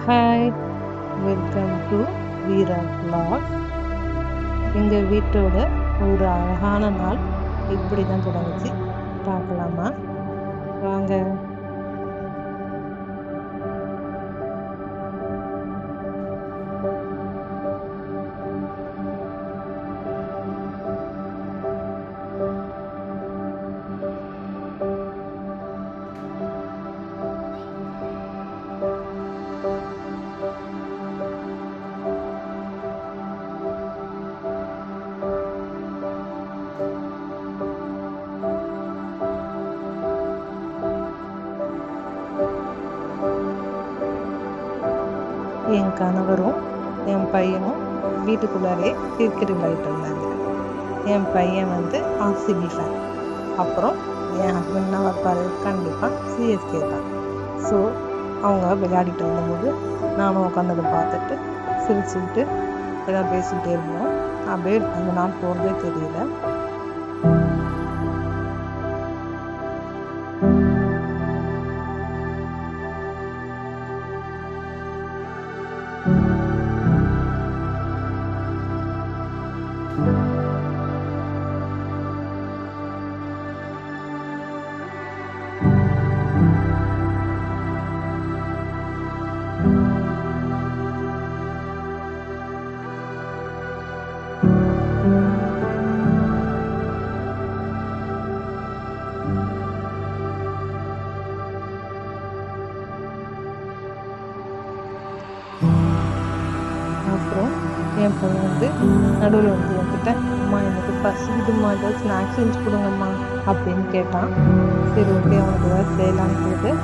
Hi, welcome to Veera vlog. எங்கள் வீட்டோட ஒரு அழகான நாள் இப்படி தான் தொடங்குச்சு. பார்க்கலாமா வாங்க. என் கணவரும் என் பையனும் வீட்டுக்குள்ளாரே கிரிக்கெட் விளையாடிட்டு இருந்தாங்க. என் பையன் ஆர்சிபி ஃபேன். அப்புறம் என் ஹஸ்பண்ட் என்ன வைப்பார், கண்டிப்பாக சிஎஸ்கே தான். ஸோ அவங்க விளையாடிட்டு இருந்தபோது நானும் உட்காந்ததை பார்த்துட்டு சிரிச்சுக்கிட்டு எல்லாம் பேசிக்கிட்டே இருந்தோம். அப்படியே அந்த நாள் போகிறதே தெரியல. அப்புறம் என் பையன் நடுவில் என்கிட்ட, அம்மா எனக்கு பசிக்குதுமா, ஏதாவது ஸ்நாக்ஸ் செஞ்சு கொடுங்கம்மா அப்படின்னு கேட்டான். சரி ஓகே, அவனுக்கு ஏதாவது செய்யலான்னு சொல்லிட்டு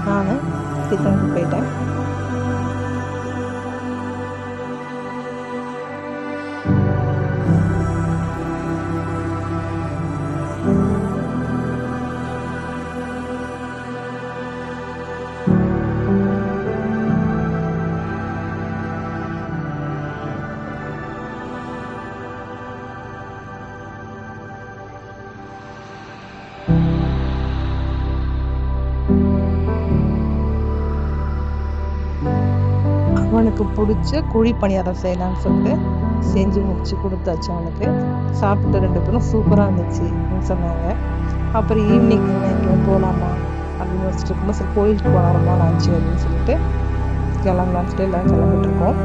நான் கிச்சனுக்கு போயிட்டேன். அவனுக்கு பிடிச்ச குழி பணியாரம் செய்யலான்னு சொல்லிட்டு செஞ்சு முடிச்சு கொடுத்தாச்சு. அவனுக்கு சாப்பிட்டு 2 பேரும் சூப்பராக இருந்துச்சுன்னு சொன்னாங்க. அப்புறம் ஈவினிங் எங்கேயும் போகலாமா அப்படின்னு வச்சுட்டு இருக்கும்போது சரி கோயிலுக்கு போகலாம், ரொம்ப நாள் ஆச்சு அப்படின்னு சொல்லிட்டு கிளம்பலான்னு சொல்லிட்டு எல்லாம் கிளம்பிட்டு இருக்கோம்.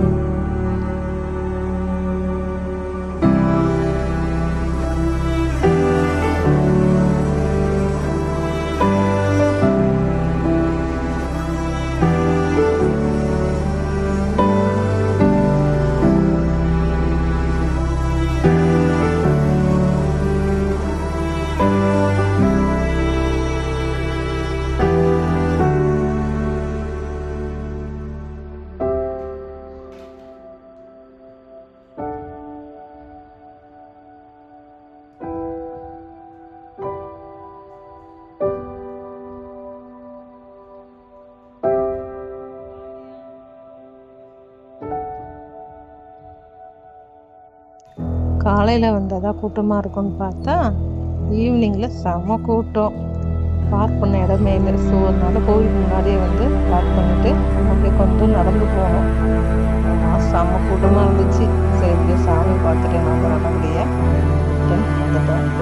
காலையில் வந்தால் கூட்டமாக இருக்கும்னு பார்த்தா ஈவினிங்கில் செம கூட்டம். பார்க் பண்ண இடமே இல்லை. ஸோ அதனால கோவிலுக்கு முன்னாடியே பார்க் பண்ணிவிட்டு அப்படியே கொஞ்சம் நடந்து போனோம். செம கூட்டமாக இருந்துச்சு. சரி இப்படியே சாமி பார்த்துட்டு நாங்கள் நல்லபடியாக வந்துட்டோம்.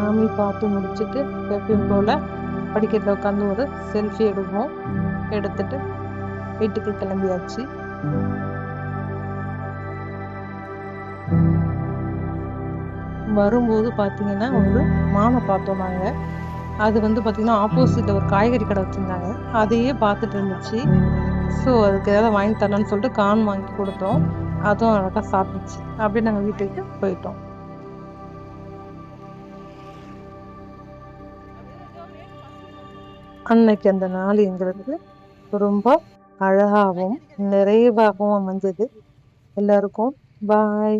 சாமி பார்த்து முடிச்சுட்டு எப்பயும் போல் படிக்கட்டில் உட்காந்து ஒரு செல்ஃபி எடுப்போம். எடுத்துட்டு வீட்டுக்கு கிளம்பியாச்சு. வரும்போது பார்த்தீங்கன்னா ஒரு மானை பார்த்தோம் நாங்கள். அது வந்து பார்த்தீங்கன்னா ஆப்போசிட்டில் ஒரு காய்கறி கடை வச்சுருந்தாங்க. அதையே பார்த்துட்டு இருந்துச்சு. ஸோ அதுக்கு ஏதாவது வாங்கி தரலான்னு சொல்லிட்டு கான் வாங்கி கொடுத்தோம். அதுவும் அழகாக சாப்பிட்டுச்சு. அப்படியே நாங்கள் வீட்டுக்கு போயிட்டோம். அன்னைக்கு அந்த நாள் எங்களுக்கு ரொம்ப அழகாகவும் நிறைவாகவும் அமைஞ்சது. எல்லாருக்கும் பாய்.